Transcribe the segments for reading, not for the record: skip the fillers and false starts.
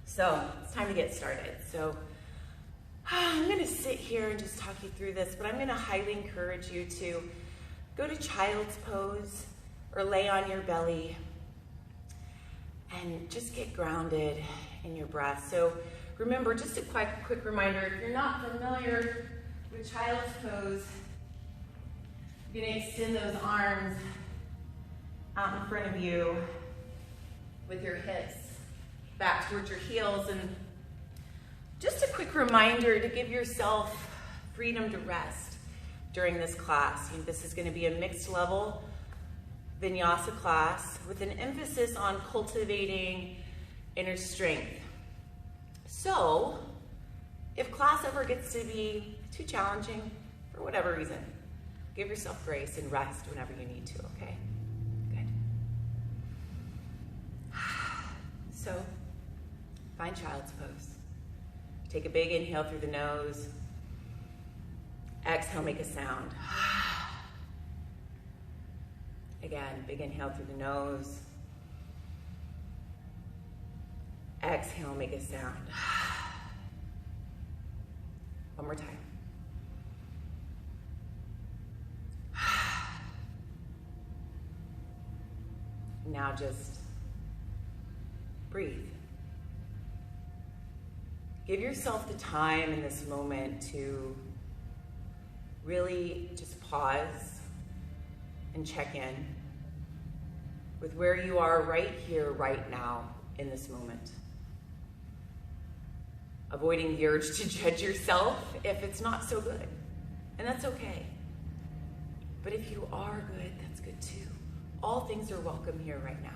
So it's time to get started. So I'm going to sit here and just talk you through this, but I'm going to highly encourage you to go to child's pose or lay on your belly and just get grounded in your breath. So remember, just a quick reminder, if you're not familiar with child's pose, you're going to extend those arms out in front of you with your hips back towards your heels. And just a quick reminder to give yourself freedom to rest during this class. This is going to be a mixed level Vinyasa class with an emphasis on cultivating inner strength. So, if class ever gets to be too challenging for whatever reason, give yourself grace and rest whenever you need to, okay? Good. So, find child's pose. Take a big inhale through the nose. Exhale, make a sound. Again, big inhale through the nose. Exhale, make a sound. One more time. Now just breathe. Give yourself the time in this moment to really just pause and check in with where you are right here, right now, in this moment. Avoiding the urge to judge yourself if it's not so good, and that's okay. But if you are good, that's good too. All things are welcome here right now.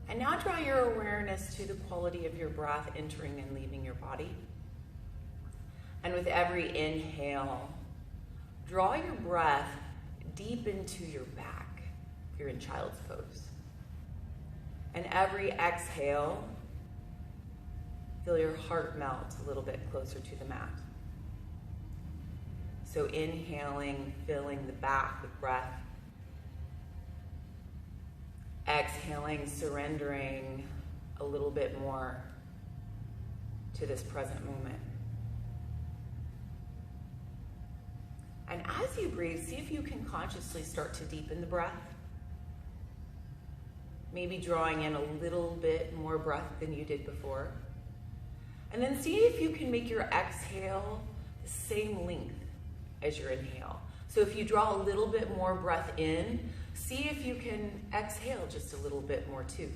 And now draw your awareness to the quality of your breath entering and leaving your body. And with every inhale, draw your breath deep into your back if you're in child's pose. And every exhale, feel your heart melt a little bit closer to the mat. So inhaling, filling the back with breath. Exhaling, surrendering a little bit more to this present moment. And as you breathe, see if you can consciously start to deepen the breath. Maybe drawing in a little bit more breath than you did before. And then see if you can make your exhale the same length as your inhale. So if you draw a little bit more breath in, see if you can exhale just a little bit more too.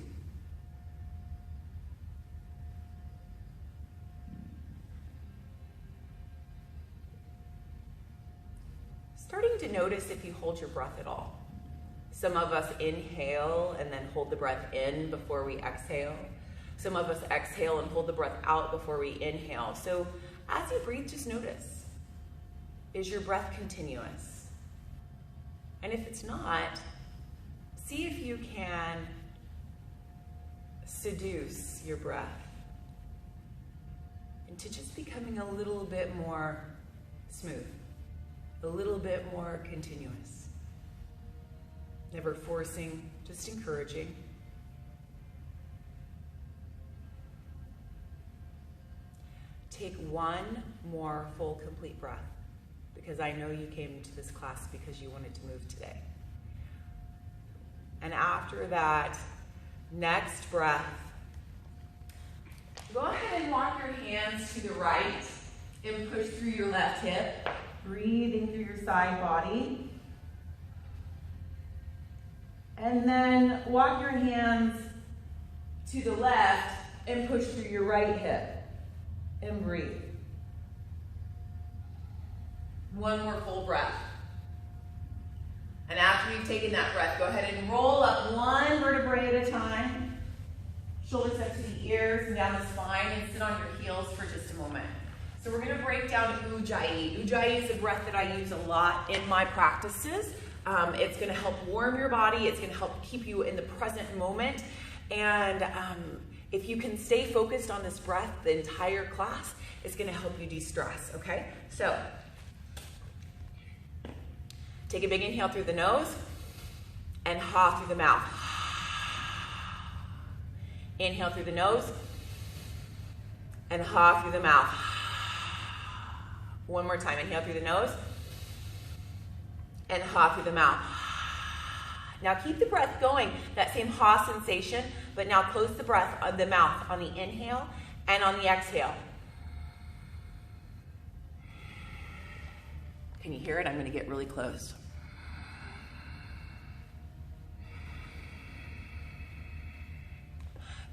Starting to notice if you hold your breath at all. Some of us inhale and then hold the breath in before we exhale. Some of us exhale and hold the breath out before we inhale. So as you breathe, just notice. Is your breath continuous? And if it's not, see if you can seduce your breath into just becoming a little bit more smooth, a little bit more continuous. Never forcing, just encouraging. Take one more full, complete breath, because I know you came to this class because you wanted to move today. And after that next breath, go ahead and walk your hands to the right and push through your left hip, breathing through your side body. And then walk your hands to the left and push through your right hip and breathe. One more full breath. And after you've taken that breath, go ahead and roll up one vertebrae at a time. Shoulders up to the ears and down the spine, and sit on your heels for just a moment. So we're going to break down Ujjayi. Ujjayi is a breath that I use a lot in my practices. It's going to help warm your body. It's going to help keep you in the present moment. And if you can stay focused on this breath the entire class, it's going to help you de-stress, okay? So take a big inhale through the nose and ha through the mouth. Inhale through the nose and ha through the mouth. One more time. Inhale through the nose and ha through the mouth. Now keep the breath going, that same ha sensation, but now close the breath of the mouth on the inhale and on the exhale. Can you hear it? I'm going to get really close.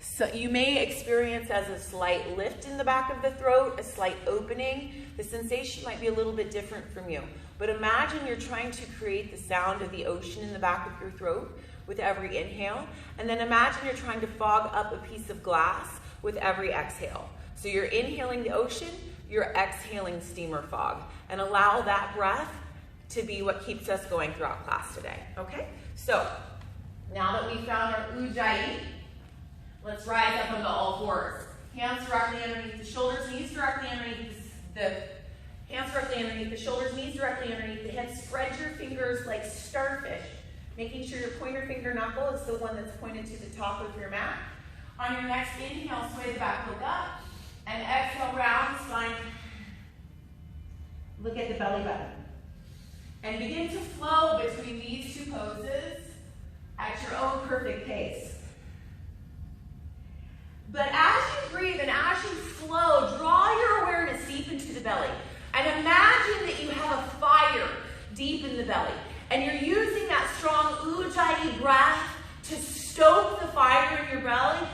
So you may experience as a slight lift in the back of the throat, a slight opening. The sensation might be a little bit different from you. But imagine you're trying to create the sound of the ocean in the back of your throat with every inhale. And then imagine you're trying to fog up a piece of glass with every exhale. So you're inhaling the ocean, you're exhaling steamer fog. And allow that breath to be what keeps us going throughout class today. Okay? So now that we've found our Ujjayi, let's rise up onto all fours. Hands directly underneath the shoulders, knees directly underneath the hands directly underneath the shoulders, knees directly underneath the hips. Spread your fingers like starfish, making sure your pointer finger knuckle is the one that's pointed to the top of your mat. On your next inhale, sway the back foot up, and exhale, round spine. Look at the belly button. And begin to flow between these two poses at your own perfect pace. But as you breathe and as you flow, draw your awareness deep into the belly. And imagine that you have a fire deep in the belly. And you're using that strong Ujjayi breath to stoke the fire in your belly,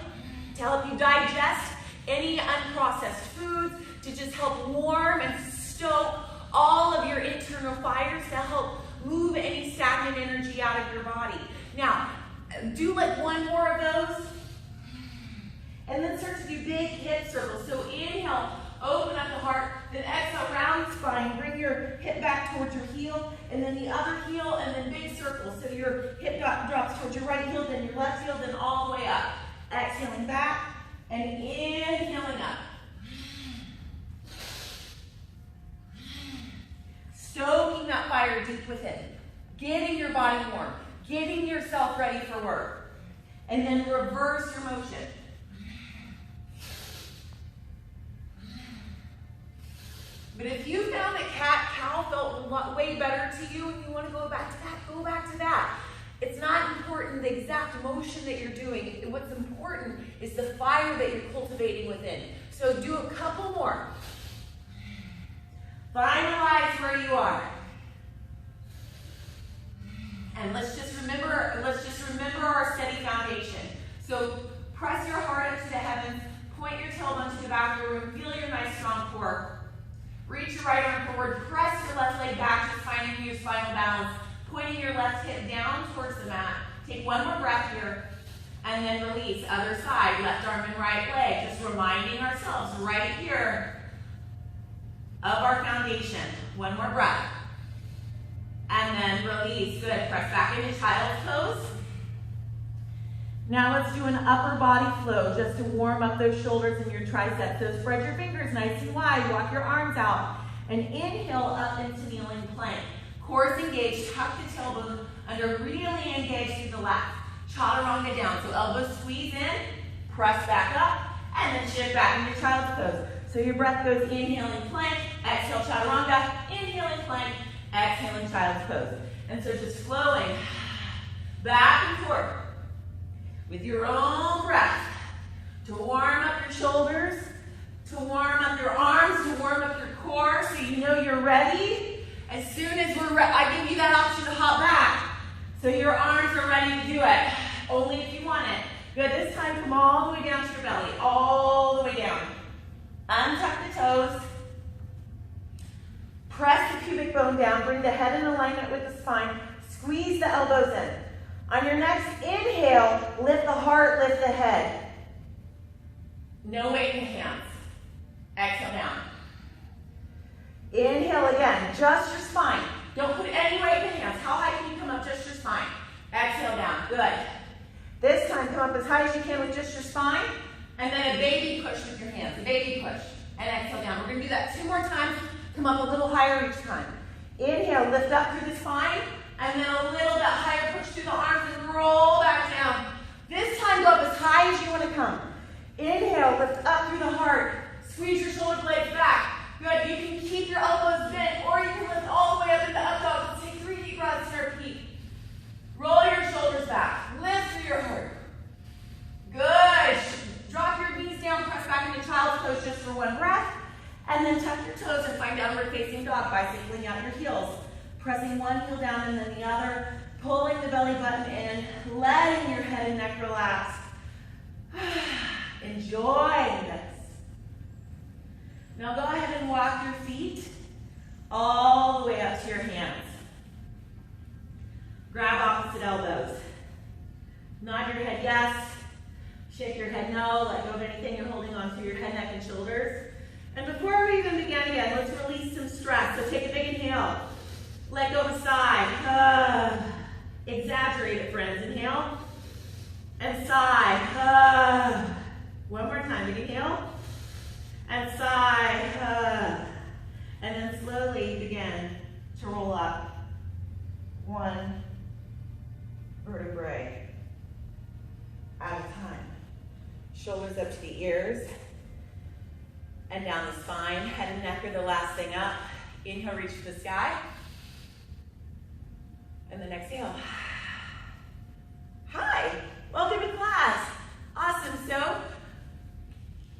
to help you digest any unprocessed foods, to just help warm and stoke all of your internal fires, to help move any stagnant energy out of your body. Now, do like one more of those. And then start to do big hip circles. So inhale, open up the heart, then exhale, round spine, bring your hip back towards your heel, and then the other heel, and then big circles. So your hip drops towards your right heel, then your left heel, then all the way up. Exhaling back, and inhaling up. Stoking that fire deep within. Getting your body warm. Getting yourself ready for work. And then reverse your motion. But if you found that cat-cow felt way better to you and you want to go back to that, go back to that. It's not important the exact motion that you're doing. What's important is the fire that you're cultivating within. So do a couple more. Finalize where you are. And let's just remember our steady foundation. So press your heart up to the heavens, point your tailbone to the back of the room, feel your nice strong core. Reach your right arm forward, press your left leg back, just finding your spinal balance, pointing your left hip down towards the mat. Take one more breath here, and then release. Other side, left arm and right leg. Just reminding ourselves right here of our foundation. One more breath. And then release. Good. Press back into child's pose. Now let's do an upper body flow just to warm up those shoulders and your triceps. So spread your fingers nice and wide, walk your arms out, and inhale up into kneeling plank. Core is engaged, tuck the tailbone under, really engage through the left. Chaturanga down, so elbows squeeze in, press back up, and then shift back into child's pose. So your breath goes inhaling plank, exhale chaturanga, inhaling plank, exhaling child's pose. And so just flowing back and forth with your own breath to warm up your shoulders, to warm up your arms, to warm up your core so you know you're ready. As soon as I give you that option to hop back so your arms are ready to do it, only if you want it. Good, this time come all the way down to your belly, all the way down. Untuck the toes. Press the pubic bone down, bring the head in alignment with the spine, squeeze the elbows in. On your next inhale, lift the heart, lift the head. No weight in the hands. Exhale down. Inhale again, just your spine. Don't put any weight in the hands. How high can you come up? Just your spine. Exhale down, good. This time, come up as high as you can with just your spine, and then a baby push with your hands, a baby push, and exhale down. We're gonna do that 2 more times. Come up a little higher each time. Inhale, lift up through the spine, and then a little bit higher push through the arms and Pressing one heel down and then the other, pulling the belly button in, letting your head and neck relax. Enjoying this. Now go ahead and walk your feet all the way up to your hands. Grab opposite elbows. Nod your head yes. Shake your head no. Let go of anything you're holding on to your head, neck, and shoulders. And before we even begin again, let's release some stress. So take a big inhale. Let go of a sigh. Exaggerate it, friends. Inhale. And sigh. One more time. Big inhale. And sigh. And then slowly begin to roll up. One vertebrae at a time. Shoulders up to the ears. And down the spine. Head and neck are the last thing up. Inhale, reach to the sky. And then exhale. Hi, welcome to class. Awesome, so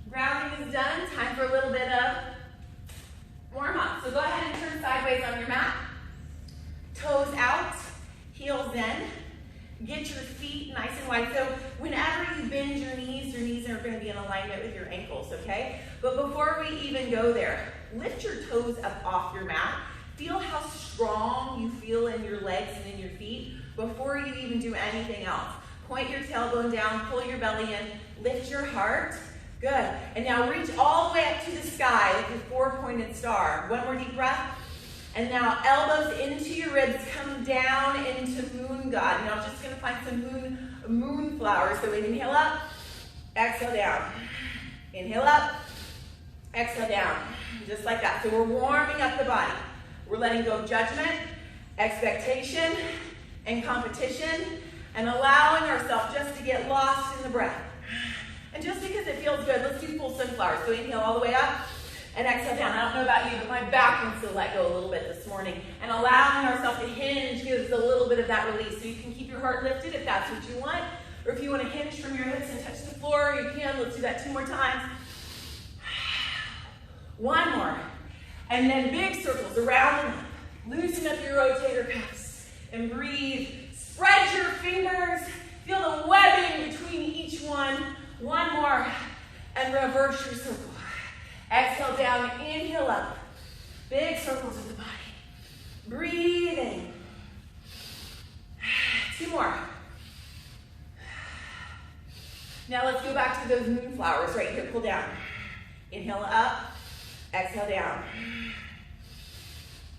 grounding is done. Time for a little bit of warm up. So go ahead and turn sideways on your mat. Toes out, heels in. Get your feet nice and wide. So whenever you bend your knees are going to be in alignment with your ankles, okay? But before we even go there, lift your toes up off your mat. Feel how strong you feel in your legs and in your feet before you even do anything else. Point your tailbone down, pull your belly in, lift your heart. Good. And now reach all the way up to the sky like a four-pointed star. One more deep breath. And now elbows into your ribs, come down into moon god. Now I'm just going to find some moon flowers. So inhale up, exhale down. Inhale up, exhale down. Just like that. So we're warming up the body. We're letting go of judgment, expectation, and competition, and allowing ourselves just to get lost in the breath. And just because it feels good, let's do full sunflowers. So inhale all the way up, and exhale down. I don't know about you, but my back wants to let go a little bit this morning. And allowing ourselves to hinge gives a little bit of that release. So you can keep your heart lifted if that's what you want, or if you want to hinge from your hips and touch the floor, you can. Let's do that 2 more times. One more. And then big circles around and up. Loosen up your rotator cuffs and breathe. Spread your fingers. Feel the webbing between each one. One more. And reverse your circle. Exhale down. Inhale up. Big circles of the body. Breathing. 2 more. Now let's go back to those moonflowers right here. Pull down. Inhale up. Exhale down.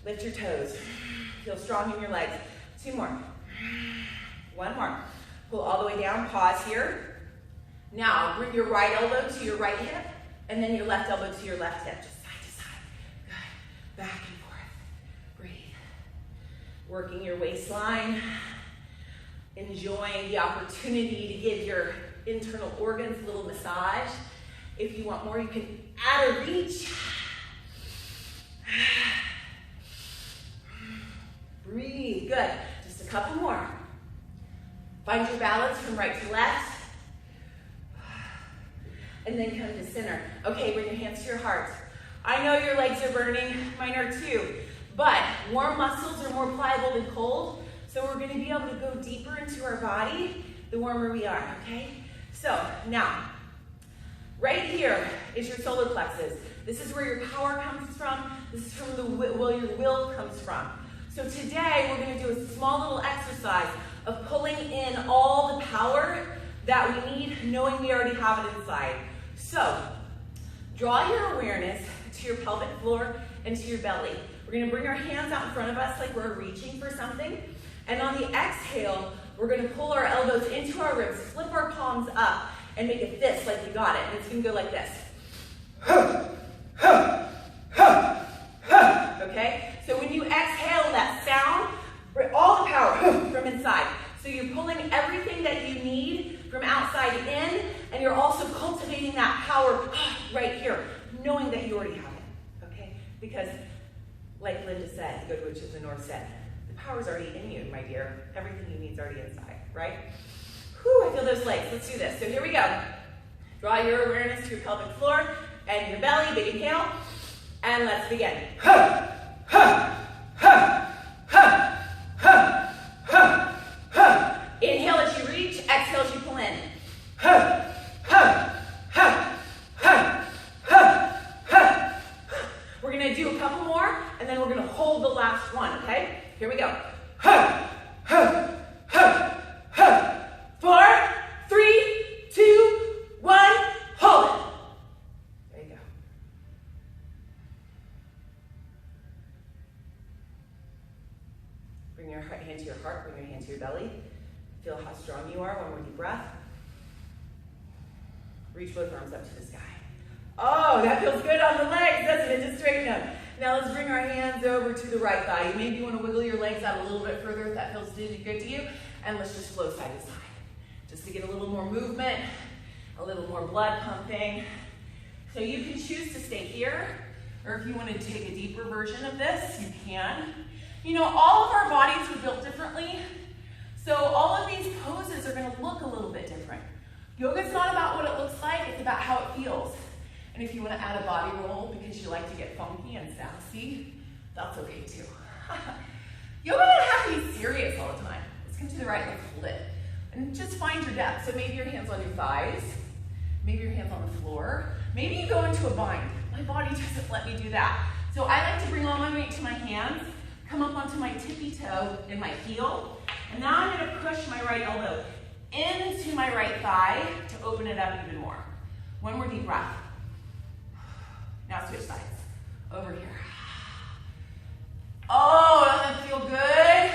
Lift your toes. Feel strong in your legs. 2 more. 1 more. Pull all the way down. Pause here. Now bring your right elbow to your right hip, and then your left elbow to your left hip. Just side to side. Good. Back and forth. Breathe. Working your waistline. Enjoying the opportunity to give your internal organs a little massage. If you want more, you can add a reach. Breathe. Good. Just a couple more. Find your balance from right to left. And then come to center. Okay, bring your hands to your heart. I know your legs are burning. Mine are too. But warm muscles are more pliable than cold. So we're going to be able to go deeper into our body the warmer we are. Okay? So now, right here is your solar plexus. This is where your power comes from. This is from where your will comes from. So today we're going to do a small little exercise of pulling in all the power that we need, knowing we already have it inside. So draw your awareness to your pelvic floor and to your belly. We're going to bring our hands out in front of us like we're reaching for something. And on the exhale, we're going to pull our elbows into our ribs, flip our palms up, and make a fist like we got it. And it's going to go like this. Okay? So when you exhale that sound, bring all the power from inside. So you're pulling everything that you need from outside in, and you're also cultivating that power right here, knowing that you already have it. Okay? Because, like Linda said, the good witch of the north said, the power's already in you, my dear. Everything you need is already inside, right? Whew, I feel those legs. Let's do this. So here we go. Draw your awareness to your pelvic floor and your belly. Big inhale. And let's begin. Ha, ha, ha, ha. heart. Bring your hand to your belly. Feel how strong you are. One more deep breath. Reach both arms up to the sky. Oh, that feels good on the legs, doesn't it? Just straighten them. Now let's bring our hands over to the right thigh. You maybe want to wiggle your legs out a little bit further if that feels good to you. And let's just flow side to side. Just to get a little more movement, a little more blood pumping. So you can choose to stay here, or if you want to take a deeper version of this, you can. You know, all of our bodies are built differently, so all of these poses are going to look a little bit different. Yoga's not about what it looks like, it's about how it feels. And if you want to add a body roll because you like to get funky and sassy, that's okay too. Yoga doesn't have to be serious all the time. Let's come to the right, let's hold it. And just find your depth. So maybe your hands on your thighs, maybe your hands on the floor. Maybe you go into a bind. My body doesn't let me do that. So I like to bring all my weight to my hands, come up onto my tippy toe in my heel, and now I'm going to push my right elbow into my right thigh to open it up even more. One more deep breath. Now switch sides. Over here. Oh, doesn't it feel good?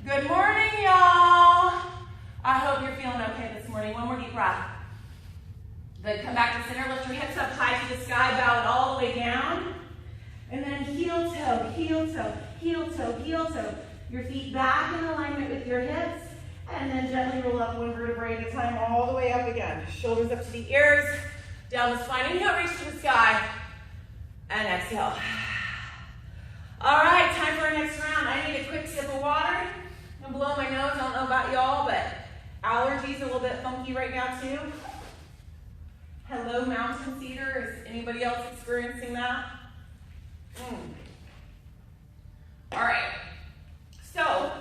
Good morning, y'all. I hope you're feeling okay this morning. One more deep breath. Good, come back to center, lift your hips up high to the sky, bow it all the way down. And then heel toe, heel toe, heel toe, heel toe. Your feet back in alignment with your hips. And then gently roll up one vertebrae at a time, all the way up again. Shoulders up to the ears, down the spine. Inhale, reach to the sky. And exhale. All right, time for our next round. I need a quick sip of water. I'm blowing my nose. I don't know about y'all, but allergies are a little bit funky right now too. Hello, mountain cedar. Is anybody else experiencing that? All right. So,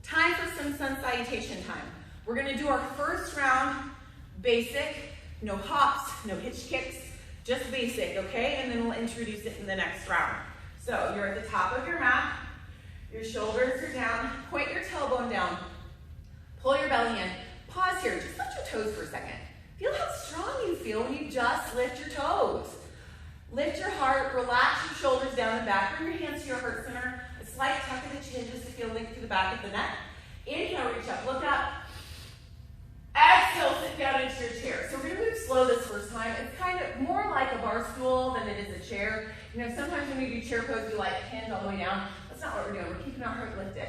time for some sun salutation time. We're going to do our first round basic, no hops, no hitch kicks, just basic, okay? And then we'll introduce it in the next round. So, you're at the top of your mat. Your shoulders are down. Point your tailbone down. Pull your belly in. Pause here. Just lift your toes for a second. Feel how strong you feel when you just lift your toes. Lift your heart. Relax your shoulders down and back. Bring your hands to your heart center. A slight tuck of the chin just to feel length through the back of the neck. Inhale, reach up, look up. Exhale, sit down into your chair. So we're going to move slow this first time. It's kind of more like a bar stool than it is a chair. You know, sometimes when we do chair pose, we like pinned all the way down. That's not what we're doing. We're keeping our heart lifted.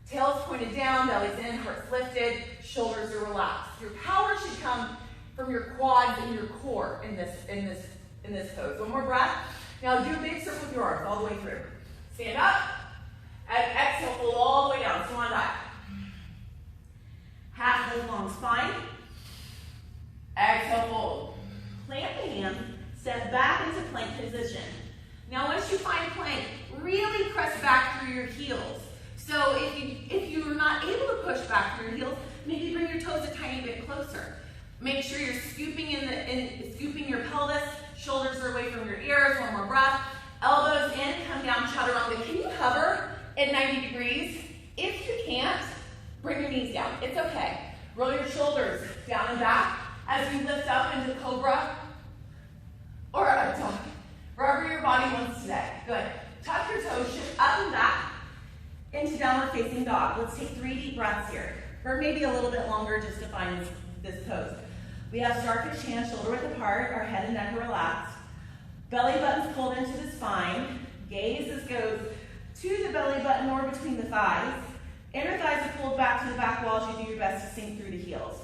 Tail's pointed down, belly's in, heart's lifted, shoulders are relaxed. Your power should come from your quads and your core in this pose. One more breath. Now do a big circle with your arms all the way through. Stand up, and exhale, fold all the way down, swan dive. Half hold long spine. Exhale, fold. Plant the hand, step back into plank position. Now once you find plank, really press back through your heels. So if you're not able to push back through your heels, maybe bring your toes a tiny bit closer. Make sure you're scooping scooping your pelvis, shoulders are away from your ears. One more breath. Elbows in, come down, chaturanga. Can you hover at 90 degrees? If you can't, bring your knees down. It's okay. Roll your shoulders down and back as you lift up into cobra or a dog. Wherever your body wants today. Good. Tuck your toes, shift up and back into downward facing dog. Let's take 3 deep breaths here. Or maybe a little bit longer just to find this pose. We have starfish hands, shoulder width apart, our head and neck are relaxed. Belly button's pulled into the spine. Gaze goes to the belly button, more between the thighs. Inner thighs are pulled back to the back wall as you do your best to sink through the heels.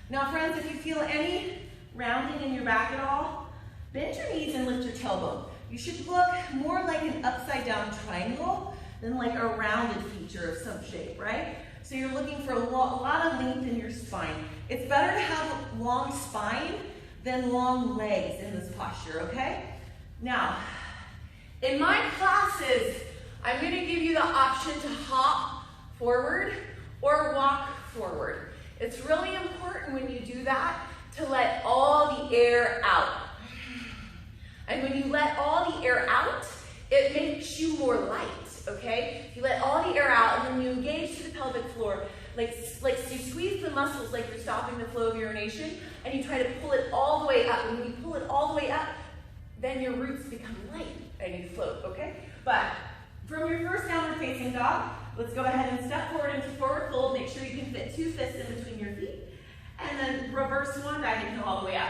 Now friends, if you feel any rounding in your back at all, bend your knees and lift your tailbone. You should look more like an upside down triangle than like a rounded feature of some shape, right? So you're looking for a lot of length in your spine. It's better to have a long spine than long legs in this posture, okay? Now, in my classes, I'm going to give you the option to hop forward or walk forward. It's really important when you do that to let all the air out. And when you let all the air out, it makes you more light, okay? You let all the air out, and then you engage to the pelvic floor, like you squeeze the muscles like you're stopping the flow of urination, and you try to pull it all the way up. And when you pull it all the way up, then your roots become light, and you float, okay? But from your first downward facing dog, Let's go ahead and step forward into forward fold. Make sure you can fit 2 fists in between your feet. And then reverse swan dive and go all the way up.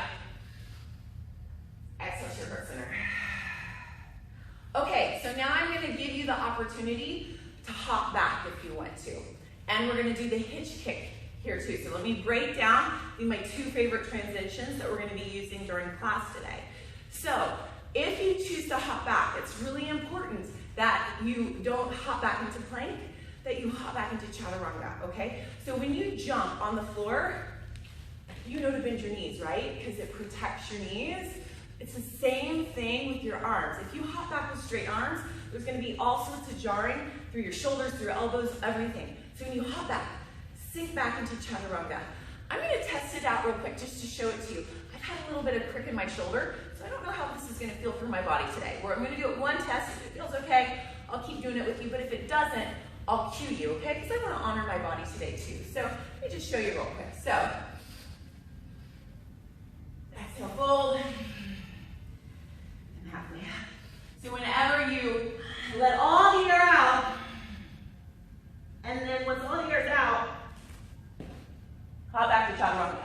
Exhale to your heart center. Okay, so now I'm going to give you the opportunity to hop back if you want to. And we're going to do the hitch kick here too. So let me break down my 2 favorite transitions that we're going to be using during class today. So if you choose to hop back, it's really important that you don't hop back into plank, that you hop back into chaturanga, okay? So when you jump on the floor, you know to bend your knees, right? Because it protects your knees. It's the same thing with your arms. If you hop back with straight arms, there's going to be all sorts of jarring through your shoulders, through your elbows, everything. So when you hop back, sink back into chaturanga. I'm going to test it out real quick just to show it to you. I've had a little bit of crick in my shoulder, so I don't know how this is going to feel for my body today. I'm going to do it one test. If it feels okay, I'll keep doing it with you, but if it doesn't, I'll cue you, okay? Because I want to honor my body today too. So let me just show you real quick. So, exhale, fold, and halfway up. So whenever you let all the air out, and then once all the air is out, hop back to chaturanga.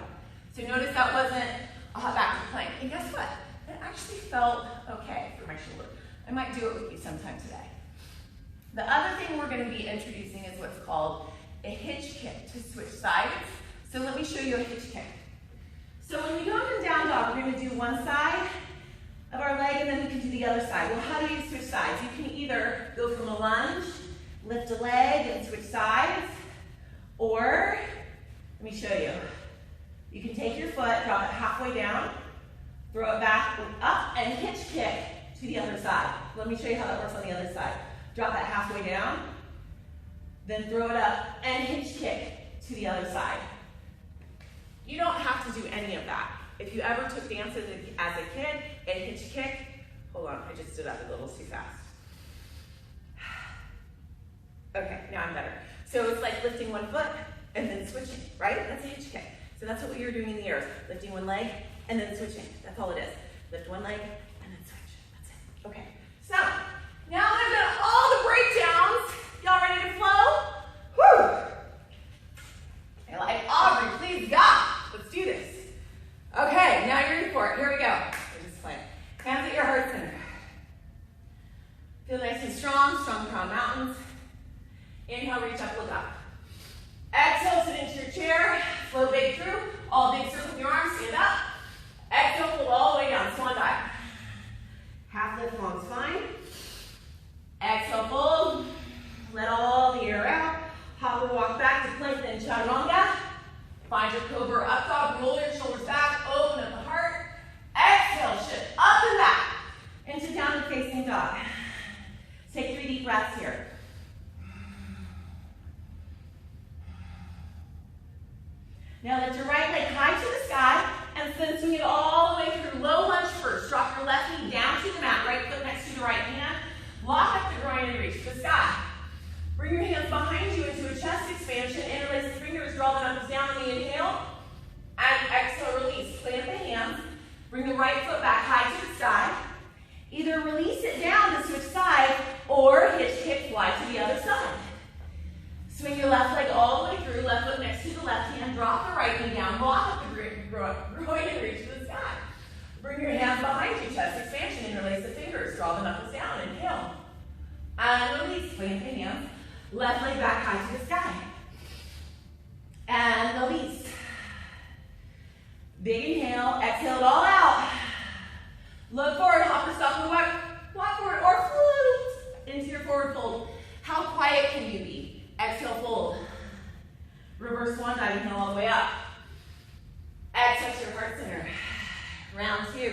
So notice that wasn't a hop back to plank. And guess what? It actually felt okay for my shoulder. I might do it with you sometime today. The other thing we're going to be introducing is what's called a hitch kick to switch sides. So let me show you a hitch kick. So when we go up and down dog, we're going to do one side of our leg and then we can do the other side. Well, how do you switch sides? You can either go from a lunge, lift a leg and switch sides, or, let me show you. You can take your foot, drop it halfway down, throw it back up, and hitch kick to the other side. Let me show you how that works on the other side. Drop that halfway down, then throw it up, and hitch kick to the other side. You don't have to do any of that. If you ever took dance as a kid and hitch kick, hold on, I just stood up a little too fast. Okay, now I'm better. So it's like lifting one foot and then switching, right? That's a hitch kick. So that's what you're doing in the air, lifting one leg and then switching. That's all it is. Lift one leg and then switch. That's it. Okay. So now that I've done all the breakdowns, y'all ready to flow? Whew! You're like, Aubrey, please God, let's do this. Okay, now you're ready for it. Here we go. We're just playing. Hands at your heart center. Feel nice and strong, strong crown mountains. Inhale, reach up, look up. Exhale, sit into your chair, flow big through. All big circle with your arms, stand up. Exhale, fold all the way down, swan dive. Half lift, long spine. Exhale, fold. Let all the air out. Hop or walk back to plank, then chaturanga. Find your cobra up dog, roll your shoulders back, open up the heart. Exhale, shift up and back into downward facing dog. Take 3 deep breaths here. Now lift your right leg high to the sky and then swing it all the way through. Low lunge first. Drop your left knee down to the mat. Right foot next to the right hand. Lock up the groin and reach to the sky. Bring your hands behind you into a chest expansion. Interlace the fingers. Draw the knuckles down on the inhale. And exhale, release. Plant the hands. Bring the right foot back high to the sky. Either release it down to switch side or hitch kick, fly to the other side. Swing your left leg all the way through, left foot next to the left hand, drop the right knee down, lock up the groin and reach to the sky. Bring your hands behind you, chest expansion, interlace the fingers, draw the knuckles down, inhale. And release, plant the hands, left leg back high to the sky. And release. Big inhale, exhale it all out. Look forward, hop or stop and walk forward or float into your forward fold. How quiet can you be? Exhale, fold. Reverse swan dive, inhale all the way up. Exhale to your heart center. Round 2.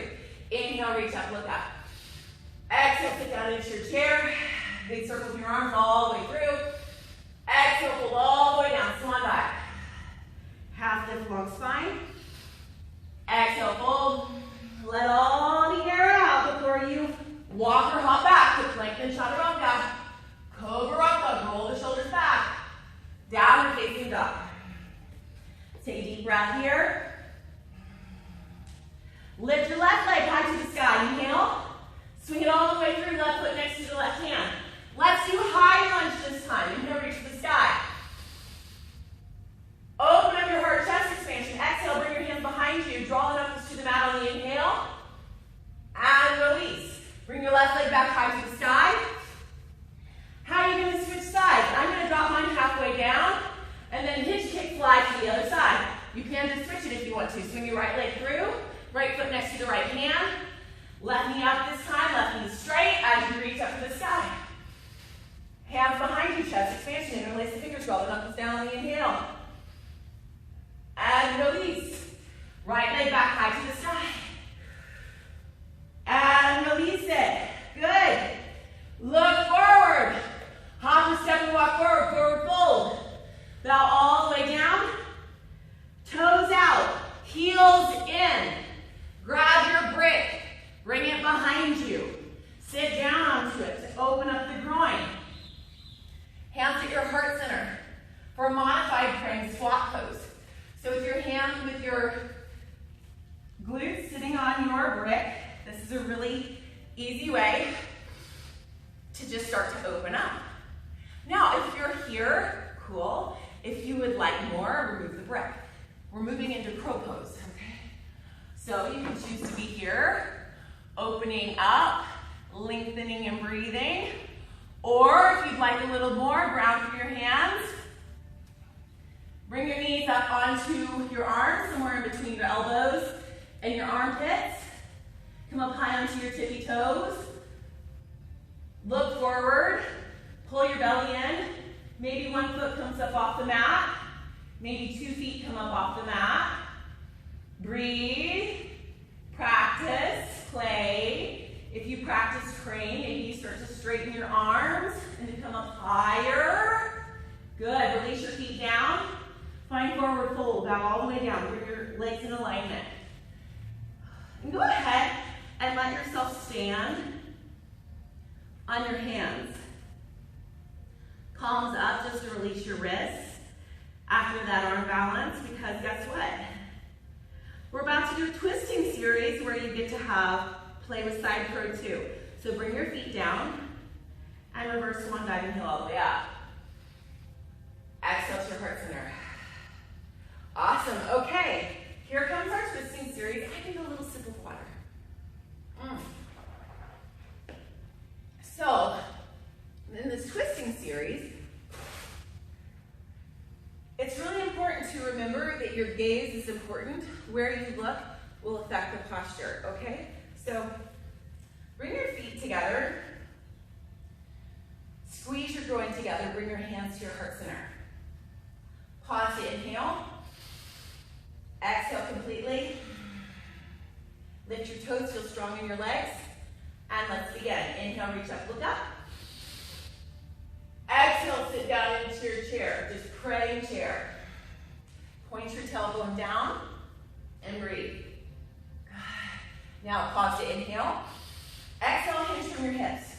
Inhale, reach up, look up. Exhale, sit down into your chair. Big circle with your arms all the way through. Exhale, fold all the way down, swan dive. Half lift, long spine. Exhale, fold. Let all the air out before you walk or hop back to plank and chaturanga. Cobra up dog, roll the shoulders back. Downward facing dog. Take a deep breath here. Lift your left leg high to the sky. Inhale. Swing it all the way through, left foot next to the left hand. Let's do high lunge this time. Inhale, reach for the sky. Open up your heart, chest expansion. Exhale, bring your hands behind you. Draw the knuckles to the mat on the inhale. And release. Bring your left leg back high to the sky. How are you going to switch sides? I'm going to drop mine halfway down and then hitch kick fly to the other side. You can just switch it if you want to. Swing your right leg through, right foot next to the right hand. Left knee up this time, left knee straight as you reach up to the sky. Hands behind you, chest expansion. Interlace the fingers, draw the knuckles down on the inhale. And release. Right leg back high to the sky. And release it. Good. Look forward. Hop and step and walk forward. Forward fold. Bow all the way down. Toes out. Heels in. Grab your brick. Bring it behind you. Sit down onto it to open up the groin. Hands at your heart center for a modified praying squat pose. So with your hands, with your glutes sitting on your brick, this is a really easy way to just start to open up. Now, if you're here, cool. If you would like more, remove the brick. We're moving into crow pose, okay? So you can choose to be here, opening up, lengthening and breathing. Or if you'd like a little more, ground through your hands. Bring your knees up onto your arms, somewhere in between your elbows and your armpits. Come up high onto your tippy toes. Look forward. Pull your belly in. Maybe one foot comes up off the mat. Maybe 2 feet come up off the mat. Breathe. Practice. Play. If you practice crane, maybe you start to straighten your arms and to come up higher. Good. Release your feet down. Find forward fold. Bow all the way down. Bring your legs in alignment. And go ahead and let yourself stand on your hands. Palms up just to release your wrists after that arm balance, because guess what? We're about to do a twisting series where you get to have play with side crow too. So bring your feet down and reverse swan dive and heel all the way up. Exhale to your heart center. Awesome. Okay, here comes our twisting series. I can do a little sip of water. So, in this twisting series, it's really important to remember that your gaze is important. Where you look will affect the posture, okay? So, bring your feet together. Squeeze your groin together. Bring your hands to your heart center. Pause to inhale. Exhale completely. Lift your toes, feel strong in your legs. And let's begin. Inhale, reach up, look up. Exhale, sit down into your chair. Just praying chair. Point your tailbone down and breathe. Now pause to inhale. Exhale, hinge from your hips.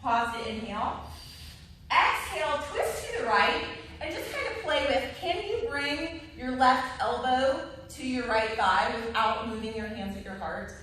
Pause to inhale. Exhale, twist to the right, and just kind of play with, can you bring your left elbow to your right thigh without moving your hands at your heart?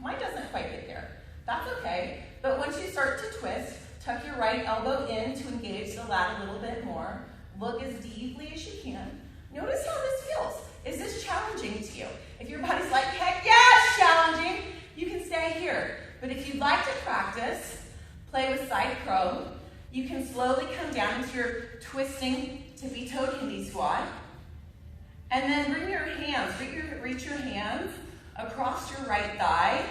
Mine doesn't quite get there. That's okay. But once you start to twist, tuck your right elbow in to engage the lat a little bit more. Look as deeply as you can. Notice how this feels. Is this challenging to you? If your body's like, heck yeah, it's challenging, you can stay here. But if you'd like to practice, play with side crow, you can slowly come down into your twisting tippy-toed hindi squat. And then bring your hands, reach your hands across your right thigh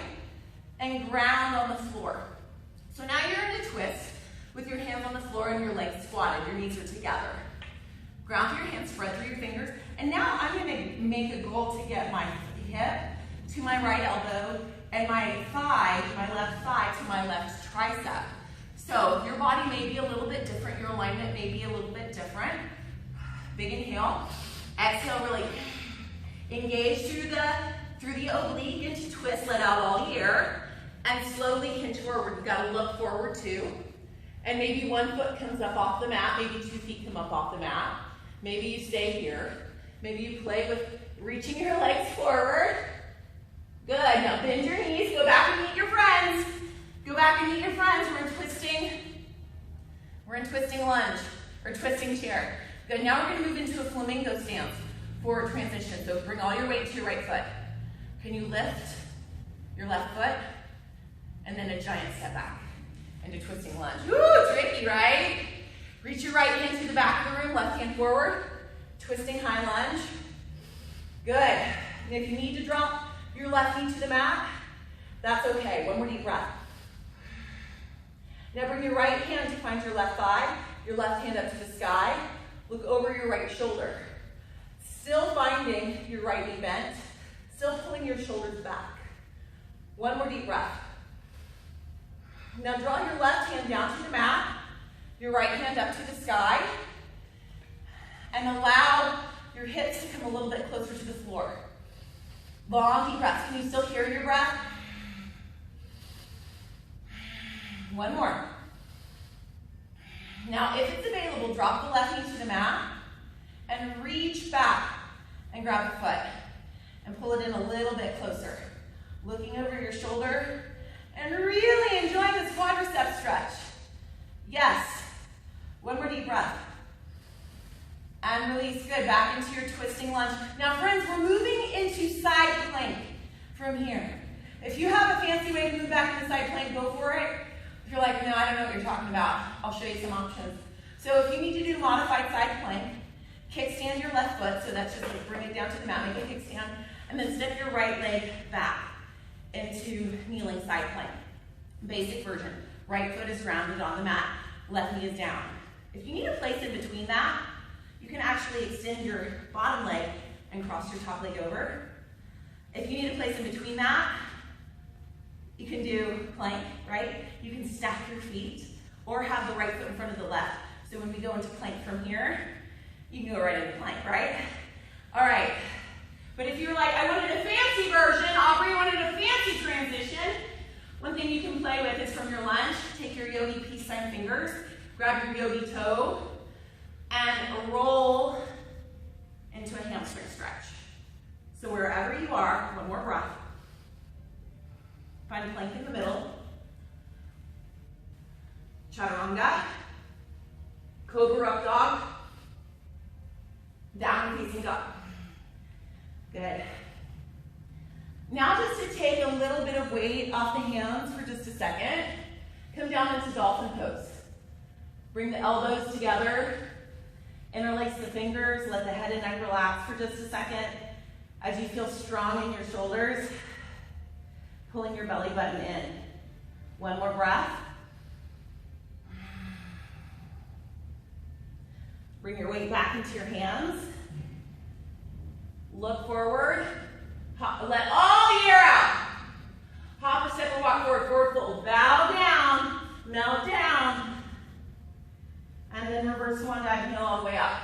and ground on the floor. So now you're in a twist with your hands on the floor and your legs squatted, your knees are together. Ground through your hands, spread through your fingers. And now I'm gonna make a goal to get my hip to my right elbow and my thigh, my left thigh to my left tricep. So your body may be a little bit different, your alignment may be a little bit different. Big inhale. Exhale, really engage through the oblique into twist, let out all the air, and slowly hinge forward. You've got to look forward too. And maybe one foot comes up off the mat, maybe 2 feet come up off the mat. Maybe you stay here. Maybe you play with reaching your legs forward. Good, now bend your knees, go back and meet your friends. Go back and meet your friends. We're in twisting lunge, or twisting chair. Good, now we're gonna move into a flamingo stance for transition. So bring all your weight to your right foot. Can you lift your left foot? And then a giant step back into twisting lunge. Woo, tricky, right? Reach your right hand to the back of the room, left hand forward. Twisting high lunge. Good. And if you need to drop your left knee to the mat, that's okay. One more deep breath. Now bring your right hand to find your left thigh, your left hand up to the sky. Look over your right shoulder. Still finding your right knee bent, still pulling your shoulders back. One more deep breath. Now draw your left hand down to the mat, your right hand up to the sky, and allow your hips to come a little bit closer to the floor. Long deep breaths. Can you still hear your breath? One more. Now, if it's available, drop the left knee to the mat and reach back and grab the foot and pull it in a little bit closer. Looking over your shoulder and really enjoying this quadricep stretch. Yes. One more deep breath. And release. Good. Back into your twisting lunge. Now, friends, we're moving into side plank from here. If you have a fancy way to move back into side plank, go for it. If you're like, no, I don't know what you're talking about, I'll show you some options. So if you need to do modified side plank, kickstand your left foot, so that's just like bring it down to the mat, make a kickstand, and then step your right leg back into kneeling side plank. Basic version. Right foot is grounded on the mat, left knee is down. If you need a place in between that, you can actually extend your bottom leg and cross your top leg over. If you need a place in between that, you can do plank, right? You can stack your feet or have the right foot in front of the left. So when we go into plank from here, you can go right into plank, right? All right. But if you're like, I wanted a fancy version, Aubrey wanted a fancy transition, one thing you can play with is from your lunge, take your yogi peace sign fingers, grab your yogi toe, and roll into a hamstring stretch. So wherever you are, one more breath. Find a plank in the middle. Chaturanga. Cobra up dog. Down facing dog. Good. Now just to take a little bit of weight off the hands for just a second, come down into dolphin pose. Bring the elbows together, interlace the fingers, let the head and neck relax for just a second as you feel strong in your shoulders, pulling your belly button in. One more breath. Bring your weight back into your hands. Look forward. Let all the air out. Hop or step or walk forward, forward fold. Bow down, melt down. And then reverse swan dive and heel all the way up.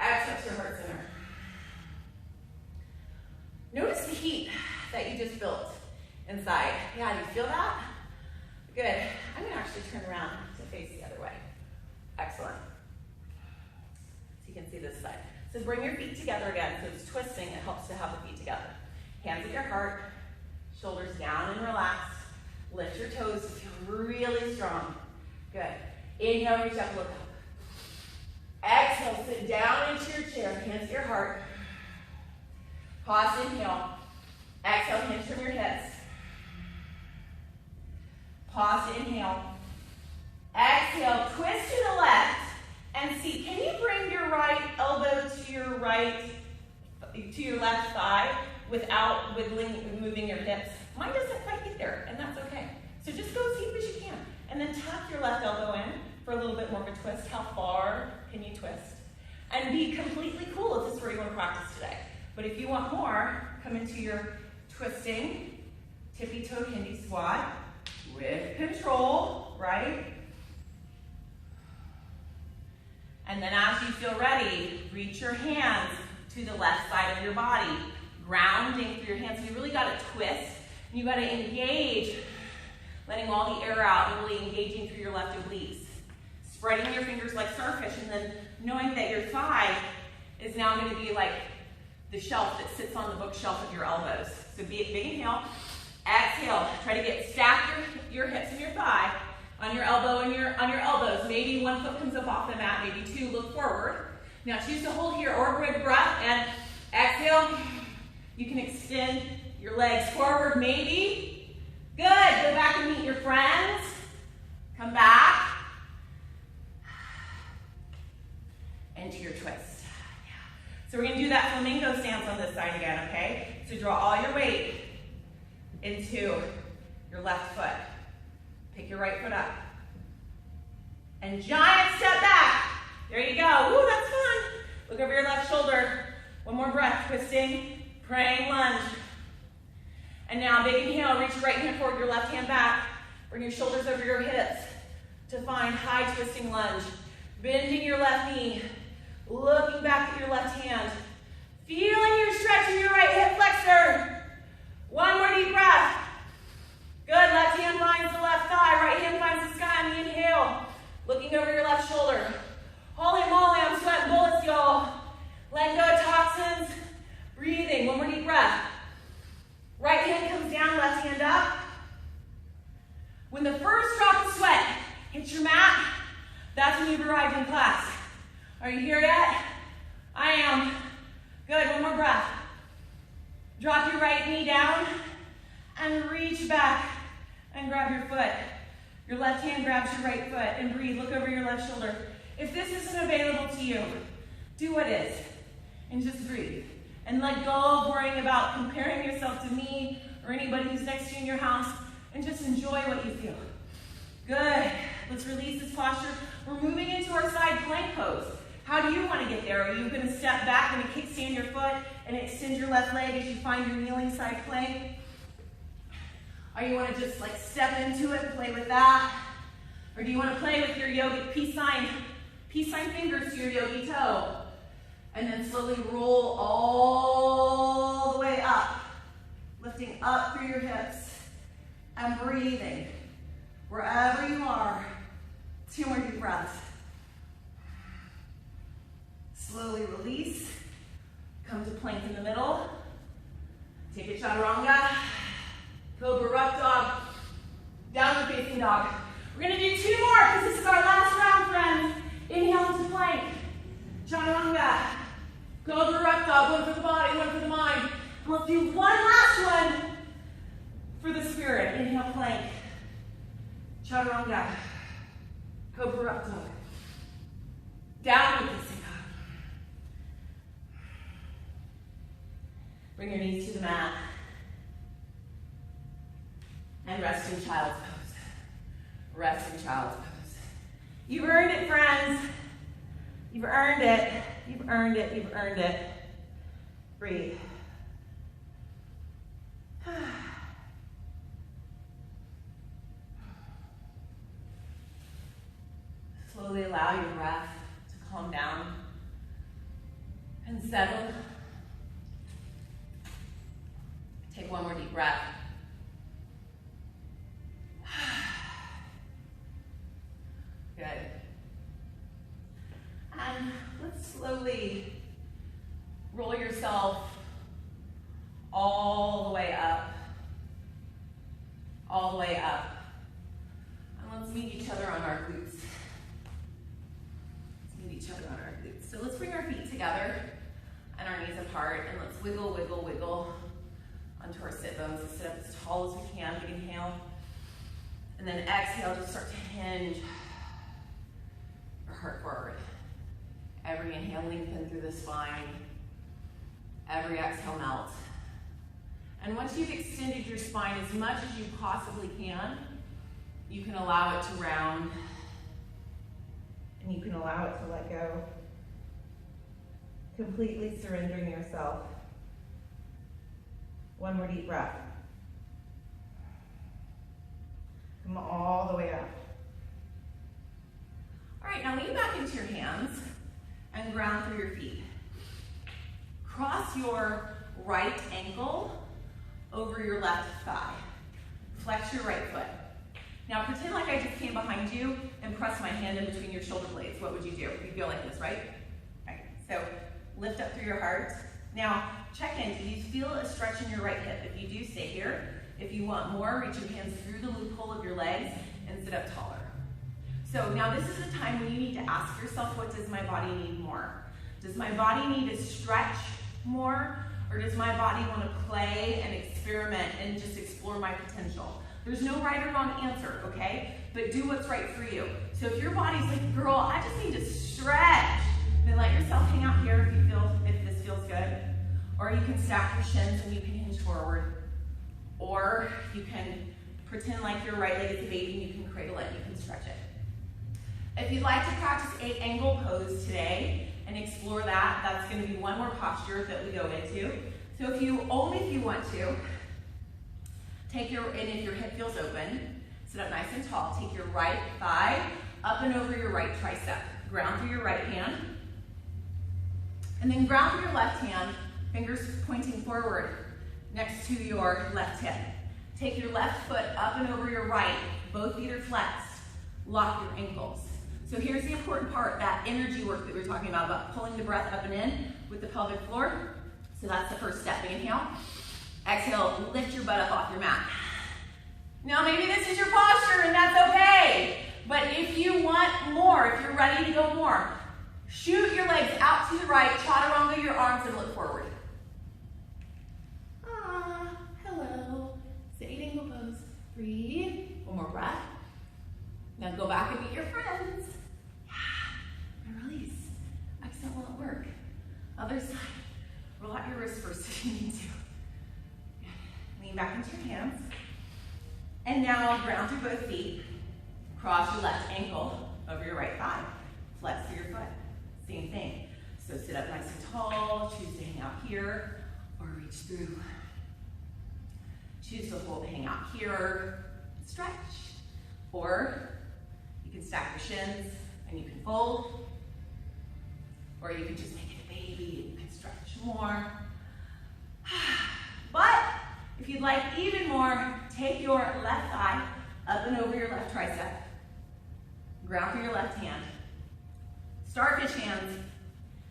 Exhale to your heart center. Notice the heat that you just built inside. Yeah, do you feel that? Good. I'm going to actually turn around to face the other way. Excellent. So you can see this side. So bring your feet together again. So it's twisting. It helps to have the feet together. Hands at your heart. Shoulders down and relaxed. Lift your toes to feel really strong. Good. Inhale, reach up, look up. Exhale, sit down into your chair. Hands at your heart. Pause, inhale. Exhale, hinge from your hips. Pause, inhale. Exhale, twist to the left and see. Can you bring your right elbow to your left thigh without moving your hips? Mine doesn't quite get there, and that's okay. So just go as deep as you can. And then tuck your left elbow in for a little bit more of a twist. How far can you twist? And be completely cool if this is where you want to practice today. But if you want more, come into your twisting, tippy-toe hindi squat with control, right? And then as you feel ready, reach your hands to the left side of your body, grounding through your hands. So you really got to twist, and you got to engage, letting all the air out and really engaging through your left obliques. Spreading your fingers like starfish, and then knowing that your thigh is now going to be like the shelf that sits on the bookshelf of your elbows. So big inhale, Exhale. Try to get stack your hips and your thigh on your elbow and on your elbows. Maybe one foot comes up off the mat, maybe two. Look forward. Now choose to hold here or big breath and exhale. You can extend your legs forward, maybe. Good. Go back and meet your friends. Come back. Into your twist. So we're going to do that flamingo stance on this side again, okay? So draw all your weight into your left foot. Pick your right foot up. And giant step back. There you go. Woo, that's fun. Look over your left shoulder. One more breath. Twisting, praying lunge. And now big inhale. Reach your right hand forward, your left hand back. Bring your shoulders over your hips to find high twisting lunge. Bending your left knee. Looking back at your left hand. Feeling your stretch in your right hip flexor. One more deep breath. Good. Left hand finds the left thigh. Right hand finds the sky on the inhale. Looking over your left shoulder. Holy moly, I'm sweating bullets, y'all. Let go of toxins. Breathing. One more deep breath. Right hand comes down, left hand up. When the first drop of sweat hits your mat, that's when you've arrived in class. Are you here yet? I am. Good, one more breath. Drop your right knee down and reach back and grab your foot. Your left hand grabs your right foot and breathe. Look over your left shoulder. If this isn't available to you, do what is and just breathe. And let go of worrying about comparing yourself to me or anybody who's next to you in your house and just enjoy what you feel. Good. Let's release this posture. We're moving into our side plank pose. How do you want to get there? Are you going to step back and kickstand your foot and extend your left leg as you find your kneeling side plank? Or you want to just like step into it and play with that? Or do you want to play with your yogic peace sign fingers to your yogi toe? And then slowly roll all the way up, lifting up through your hips and breathing wherever you are. 2 more deep breaths. Slowly release. Come to plank in the middle. Take a chaturanga. Cobra rough dog. Downward facing dog. We're going to do 2 more because this is our last round, friends. Inhale into plank. Chaturanga. Cobra rough dog. One for the body, one for the mind. And let's do one last one for the spirit. Inhale, plank. Chaturanga. Cobra rough dog. Downward facing dog. Bring your knees to the mat. And rest in child's pose. Rest in child's pose. You've earned it, friends. You've earned it. You've earned it. You've earned it. Breathe. Slowly allow your breath to calm down and settle. Take one more deep breath. Good. And let's slowly roll yourself all the way up. All the way up. And let's meet each other on our glutes. Let's meet each other on our glutes. So let's bring our feet together and our knees apart, and let's wiggle, wiggle, wiggle onto our sit bones. Let's sit up as tall as we can. Big inhale. And then exhale, just start to hinge your heart forward. Every inhale, lengthen through the spine. Every exhale, melt. And once you've extended your spine as much as you possibly can, you can allow it to round. And you can allow it to let go. Completely surrendering yourself. One more deep breath. Come all the way up. All right, now lean back into your hands and ground through your feet. Cross your right ankle over your left thigh. Flex your right foot. Now pretend like I just came behind you and press my hand in between your shoulder blades. What would you do? You'd go like this, right? Okay, so lift up through your heart. Now check in. Do you feel a stretch in your right hip? If you do, stay here. If you want more, reach your hands through the loophole of your legs and sit up taller. So now this is the time when you need to ask yourself, what does my body need more? Does my body need to stretch more, or does my body want to play and experiment and just explore my potential? There's no right or wrong answer, okay? But do what's right for you. So if your body's like, girl, I just need to stretch, then let yourself hang out here if this feels good. Or you can stack your shins and you can hinge forward. Or you can pretend like your right leg is a baby and you can cradle it and you can stretch it. If you'd like to practice a angle pose today and explore that, that's going to be one more posture that we go into. So if you want to, and if your hip feels open, sit up nice and tall. Take your right thigh up and over your right tricep. Ground through your right hand. And then ground through your left hand, fingers pointing forward next to your left hip. Take your left foot up and over your right. Both feet are flexed. Lock your ankles. So here's the important part, that energy work that we were talking about pulling the breath up and in with the pelvic floor. So that's the first step. Inhale. Exhale, lift your butt up off your mat. Now maybe this is your posture and that's okay. But if you want more, if you're ready to go more, shoot your legs out to the right, chaturanga your arms and look forward. Hello. Sitting angle pose. Breathe. One more breath. Now go back and meet your friends. And release. Excellent work. Other side. Roll out your wrists first if you need to. Lean back into your hands. And now ground through both feet. Cross your left ankle over your right thigh. Flex through your foot. Same thing. So sit up nice and tall. Choose to hang out here or reach through. Choose to hang out here. Stretch. Or you can stack your shins and you can fold. Or you can just make it a baby and you can stretch more. But if you'd like even more, take your left thigh up and over your left tricep. Ground through your left hand. Starfish hands.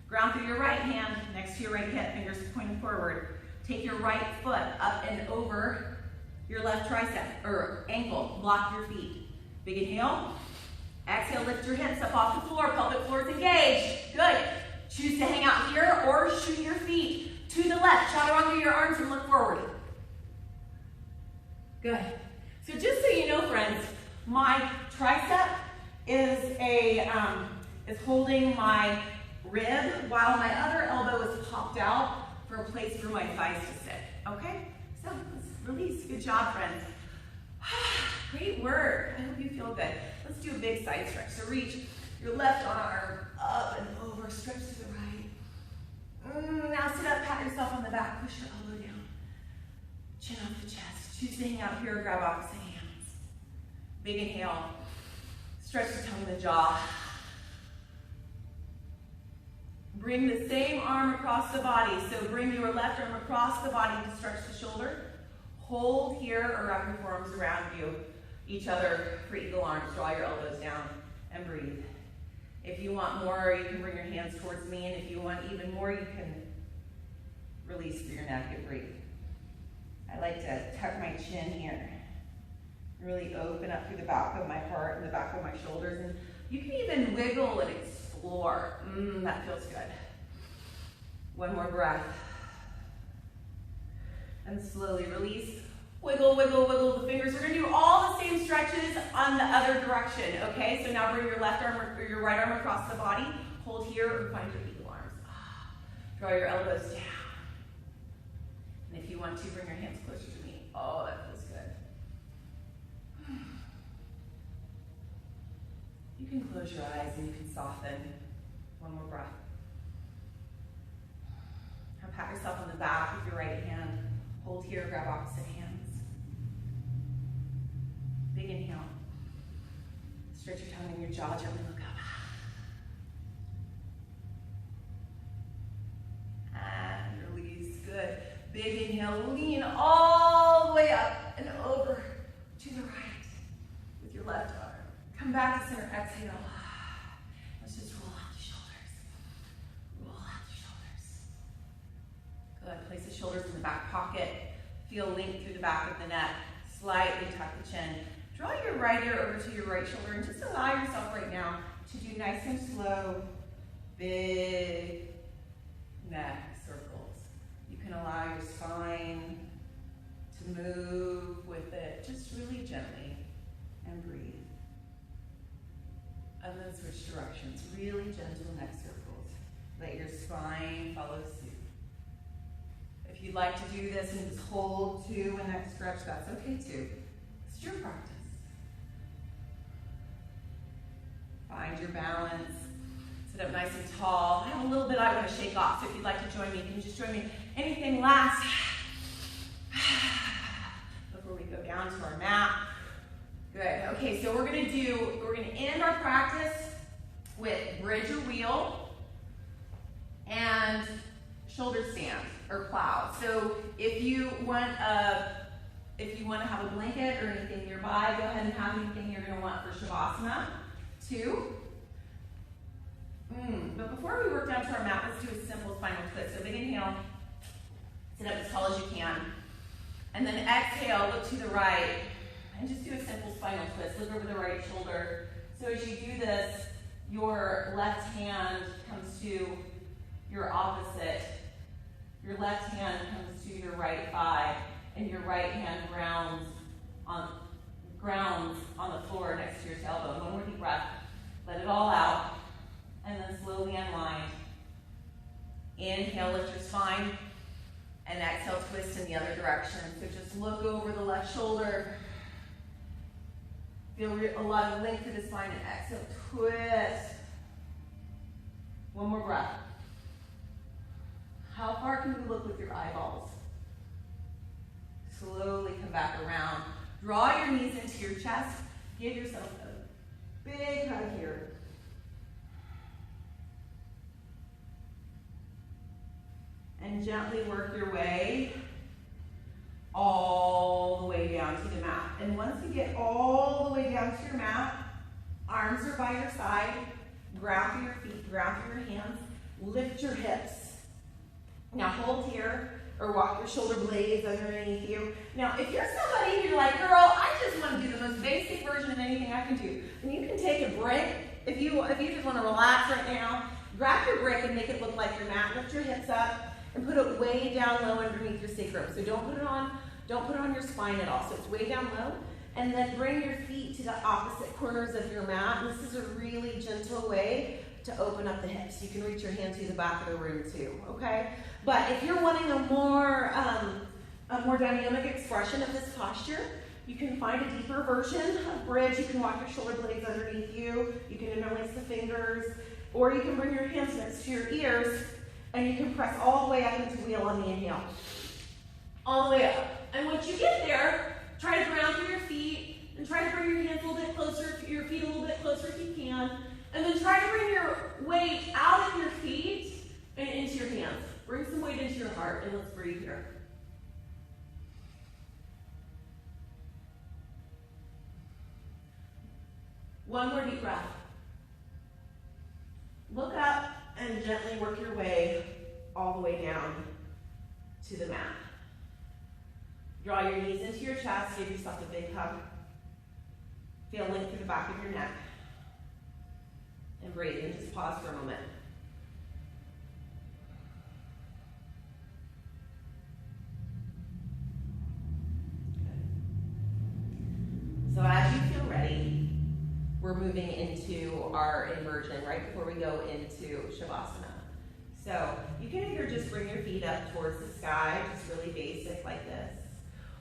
Ground through your right hand next to your right hip, fingers pointing forward. Take your right foot up and over your left tricep or ankle. Block your feet. Big inhale. Exhale, lift your hips up off the floor. Pelvic floor is engaged. Good. Choose to hang out here or shoot your feet to the left. Chaturanga your arms and look forward. Good. So just so you know, friends, my tricep is holding my rib while my other elbow is popped out for a place for my thighs to sit. Okay? So let's release. Good job, friends. Great work. I hope you feel good. Let's do a big side stretch. So reach your left arm up and over. Stretch to the right. Now sit up, pat yourself on the back. Push your elbow down. Chin off the chest. Choose to hang out here or grab opposite hands. Big inhale. Stretch the tongue and the jaw. Bring the same arm across the body. So bring your left arm across the body to stretch the shoulder. Hold here or wrap your forearms around each other for eagle arms. Draw your elbows down and breathe. If you want more, you can bring your hands towards me. And if you want even more, you can release through your neck and breathe. I like to tuck my chin here. Really open up through the back of my heart and the back of my shoulders. And you can even wiggle and explore. That feels good. One more breath. And slowly release. Wiggle, wiggle, wiggle the fingers. We're going to do all the same stretches on the other direction, okay? So now bring your left arm or your right arm across the body. Hold here or find your eagle arms. Draw your elbows down. And if you want to, bring your hands closer to me. Oh, that feels good. You can close your eyes and you can soften. One more breath. Now pat yourself on the back with your right hand. Hold here, grab opposite hands. Big inhale. Stretch your tongue and your jaw, gently look up. And release, good. Big inhale, lean all the way up and over to the right with your left arm. Come back to center, exhale. Let's just roll out the shoulders. Roll out the shoulders. Good, place the shoulders in the back pocket. Feel length through the back of the neck. Slightly tuck the chin. Draw your right ear over to your right shoulder and just allow yourself right now to do nice and slow, big neck circles. You can allow your spine to move with it just really gently and breathe. And then switch directions. Really gentle neck circles. Let your spine follow suit. If you'd like to do this and just hold to a neck stretch, that's okay too. It's your practice. Find your balance. Sit up nice and tall. I have a little bit I want to shake off, so if you'd like to join me, you can just join me. Anything last before we go down to our mat. Good. Okay, so we're going to end our practice with bridge or wheel and shoulder stand or plow. So if you want to have a blanket or anything nearby, go ahead and have anything you're going to want for Shavasana. 2. But before we work down to our mat, let's do a simple spinal twist. So big inhale, sit up as tall as you can. And then exhale, look to the right. And just do a simple spinal twist. Look over the right shoulder. So as you do this, your left hand comes to your opposite. Your left hand comes to your right thigh, and your right hand grounds on the floor next to your tailbone. One more deep breath. Let it all out, and then slowly unwind. Inhale, lift your spine, and exhale, twist in the other direction. So just look over the left shoulder. Feel a lot of length through the spine, and exhale, twist. One more breath. How far can you look with your eyeballs? Slowly come back around. Draw your knees into your chest. Give yourself a big hug here. And gently work your way all the way down to the mat. And once you get all the way down to your mat, arms are by your side, ground through your feet, ground through your hands, lift your hips. Now hold here, or walk your shoulder blades underneath you. Now, if you're somebody who's like, girl, I just want to do the most basic version of anything I can do, then you can take a brick. If you just want to relax right now, grab your brick and make it look like your mat. Lift your hips up and put it way down low underneath your sacrum. So don't put it on your spine at all. So it's way down low. And then bring your feet to the opposite corners of your mat. And this is a really gentle way to open up the hips. You can reach your hand to the back of the room too, okay? But if you're wanting a more dynamic expression of this posture, you can find a deeper version of bridge. You can walk your shoulder blades underneath you. You can interlace the fingers, or you can bring your hands next to your ears, and you can press all the way up into wheel on the inhale. All the way up. And once you get there, try to ground through your feet, and try to bring your hands a little bit closer, your feet a little bit closer if you can. And then try to bring your weight out of your feet and into your hands. Bring some weight into your heart, and let's breathe here. One more deep breath. Look up and gently work your way all the way down to the mat. Draw your knees into your chest, give yourself a big hug. Feel length through the back of your neck. And breathe, and just pause for a moment. Good. So as you feel ready, we're moving into our inversion right before we go into Shavasana. So you can either just bring your feet up towards the sky, just really basic like this.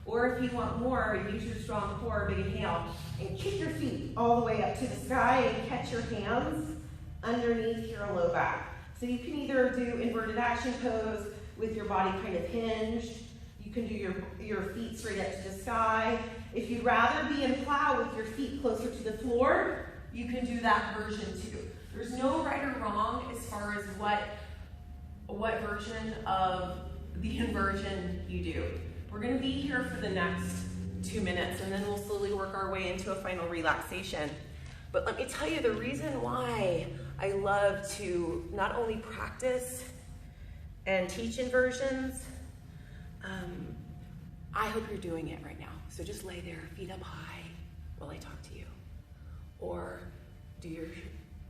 Or if you want more, use your strong core, big inhale, and kick your feet all the way up to the sky and catch your hands underneath your low back. So you can either do inverted action pose with your body kind of hinged. You can do your feet straight up to the sky. If you'd rather be in plow with your feet closer to the floor, you can do that version too. There's no right or wrong as far as what version of the inversion you do. We're going to be here for the next 2 minutes, and then we'll slowly work our way into a final relaxation. But let me tell you the reason why I love to not only practice and teach inversions, I hope you're doing it right now. So just lay there, feet up high while I talk to you. Or do your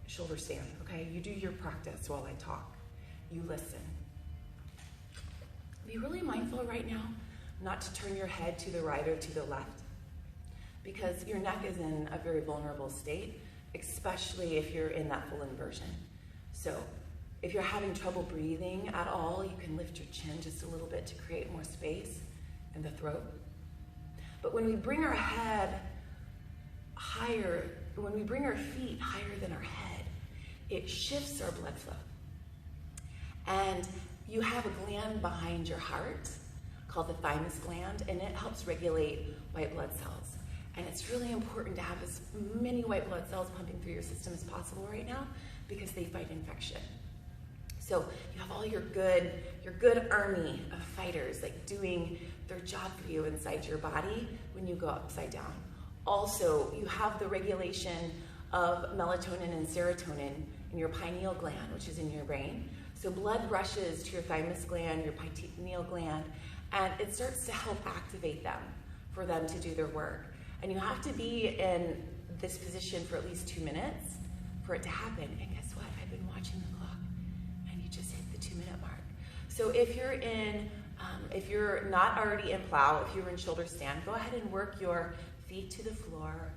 shoulder stand, okay? You do your practice while I talk. You listen. Be really mindful right now not to turn your head to the right or to the left, because your neck is in a very vulnerable state, especially if you're in that full inversion. So if you're having trouble breathing at all, you can lift your chin just a little bit to create more space in the throat. But when we bring our head higher, when we bring our feet higher than our head, it shifts our blood flow. And you have a gland behind your heart called the thymus gland, and it helps regulate white blood cells. And it's really important to have as many white blood cells pumping through your system as possible right now, because they fight infection. So you have all your good army of fighters, like doing their job for you inside your body when you go upside down. Also, you have the regulation of melatonin and serotonin in your pineal gland, which is in your brain. So blood rushes to your thymus gland, your pineal gland, and it starts to help activate them for them to do their work. And you have to be in this position for at least 2 minutes for it to happen. And guess what? I've been watching the clock, and you just hit the 2-minute mark. So if you're not already in plow, if you're in shoulder stand, go ahead and work your feet to the floor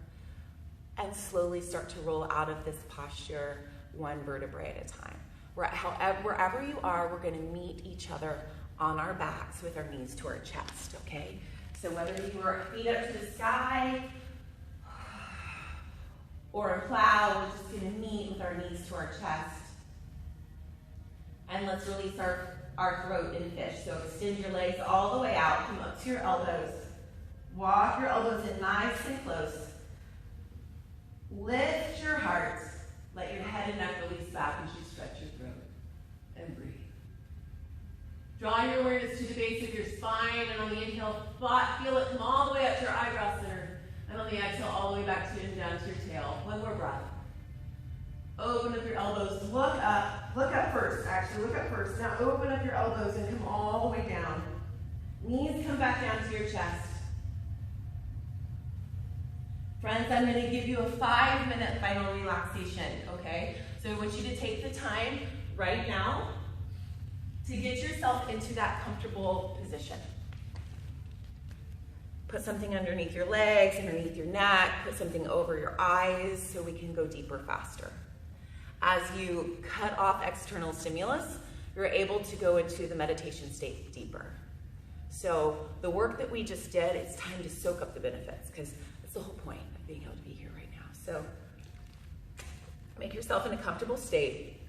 and slowly start to roll out of this posture one vertebrae at a time. Wherever you are, we're going to meet each other on our backs with our knees to our chest, okay? So whether you are feet up to the sky or a plow, we're just going to meet with our knees to our chest. And let's release our throat in fish. So extend your legs all the way out. Come up to your elbows. Walk your elbows in nice and close. Lift your heart. Let your head and neck release back as you stretch your throat. And breathe. Draw your awareness to the base of your spine, and on the inhale, feel it come all the way up to your eyebrow center, and on the exhale, all the way back to and down to your tail. One more breath. Open up your elbows. Look up first, actually. Look up first. Now open up your elbows and come all the way down. Knees come back down to your chest. Friends, I'm going to give you a 5-minute final relaxation, okay? So I want you to take the time right now to get yourself into that comfortable position. Put something underneath your legs, underneath your neck, put something over your eyes so we can go deeper faster. As you cut off external stimulus, you're able to go into the meditation state deeper. So the work that we just did, it's time to soak up the benefits, because that's the whole point of being able to be here right now. So make yourself in a comfortable state.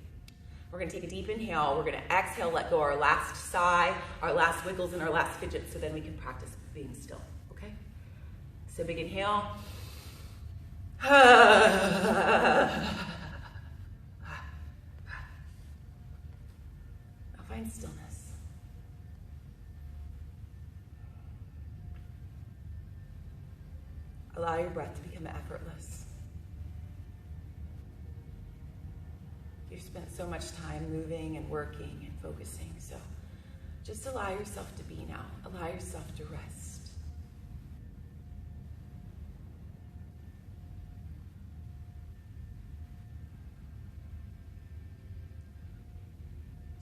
We're going to take a deep inhale. We're going to exhale, let go our last sigh, our last wiggles, and our last fidget, so then we can practice being still, okay? So big inhale. Now find stillness. Allow your breath to become effortless. You've spent so much time moving and working and focusing, so just allow yourself to be now. Allow yourself to rest.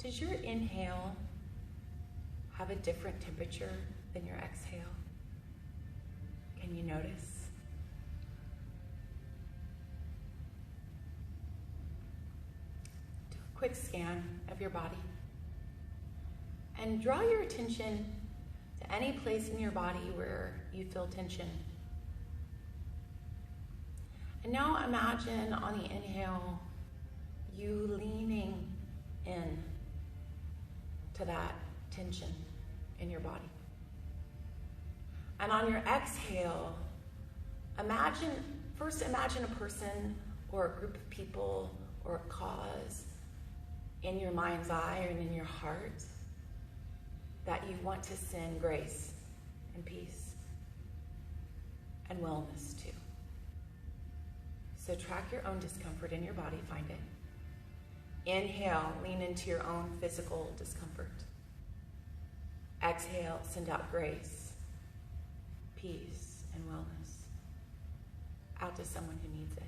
Does your inhale have a different temperature than your exhale? Can you notice? Quick scan of your body and draw your attention to any place in your body where you feel tension. And now imagine on the inhale you leaning in to that tension in your body. And on your exhale, imagine a person or a group of people or a cause in your mind's eye and in your heart that you want to send grace and peace and wellness to. So track your own discomfort in your body, find it. Inhale, lean into your own physical discomfort. Exhale, send out grace peace, and wellness out to someone who needs it.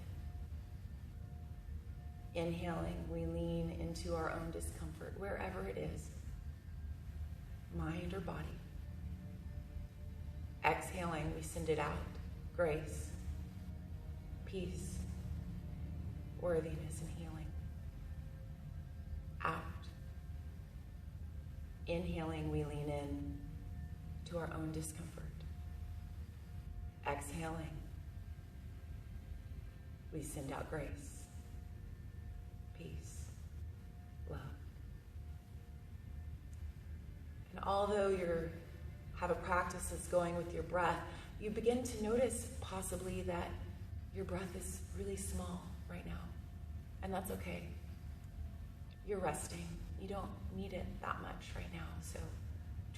Inhaling, we lean into our own discomfort, wherever it is, mind or body. Exhaling, we send it out. Grace, peace, worthiness, and healing. Out. Inhaling, we lean in to our own discomfort. Exhaling, we send out grace, peace, love. And although you have a practice that's going with your breath, you begin to notice possibly that your breath is really small right now. And that's okay. You're resting. You don't need it that much right now, so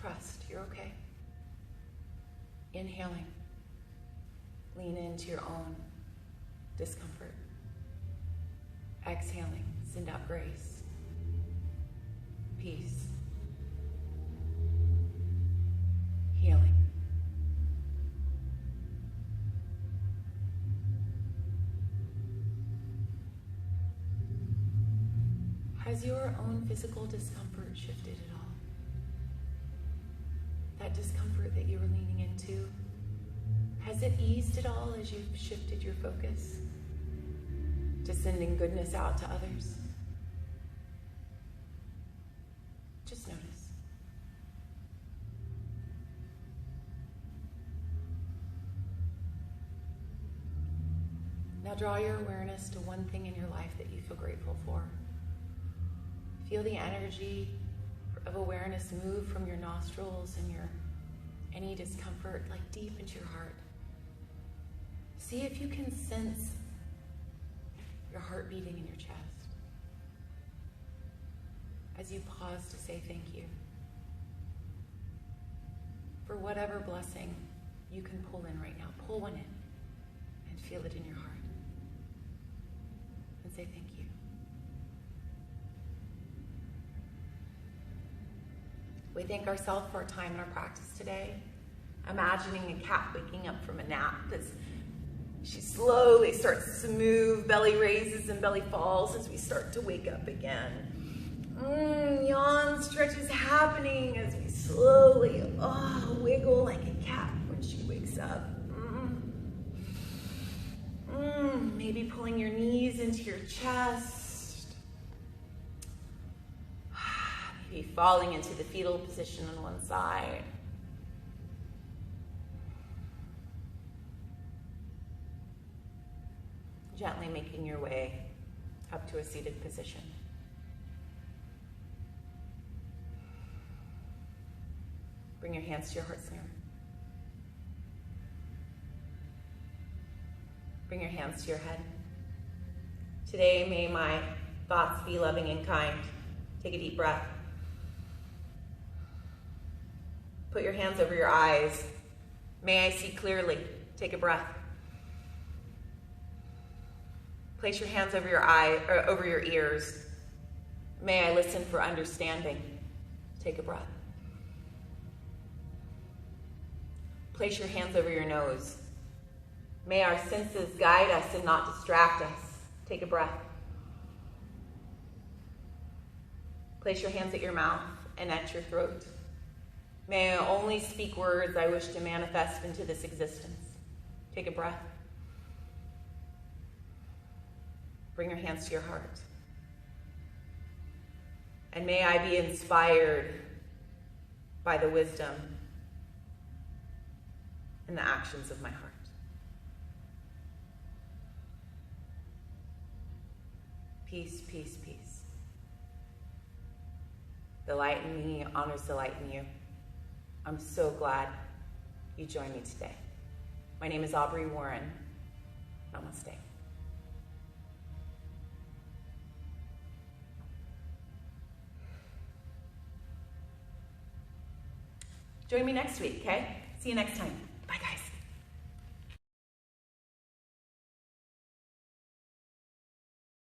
trust, you're okay. Inhaling, lean into your own discomfort. Exhaling, send out grace, peace, healing. Has your own physical discomfort shifted at all? That discomfort that you were leaning into, has it eased at all as you've shifted your focus to sending goodness out to others? Just notice. Now draw your awareness to one thing in your life that you feel grateful for. Feel the energy of awareness move from your nostrils and any discomfort like deep into your heart. See if you can sense your heart beating in your chest as you pause to say thank you for whatever blessing you can pull in right now. Pull one in and feel it in your heart and say thank you. We thank ourselves for our time in our practice today. Imagining a cat waking up from a nap as she slowly starts to move, belly raises and belly falls as we start to wake up again. Yawn stretch is happening as we slowly wiggle like a cat when she wakes up. Maybe pulling your knees into your chest. Maybe falling into the fetal position on one side. Gently making your way up to a seated position. Bring your hands to your heart center. Bring your hands to your head. Today, may my thoughts be loving and kind. Take a deep breath. Put your hands over your eyes. May I see clearly. Take a breath. Place your hands over your over your ears. May I listen for understanding. Take a breath. Place your hands over your nose. May our senses guide us and not distract us. Take a breath. Place your hands at your mouth and at your throat. May I only speak words I wish to manifest into this existence. Take a breath. Bring your hands to your heart. And may I be inspired by the wisdom and the actions of my heart. Peace, peace, peace. The light in me honors the light in you. I'm so glad you joined me today. My name is Aubrey Warren. Namaste. Join me next week, okay? See you next time.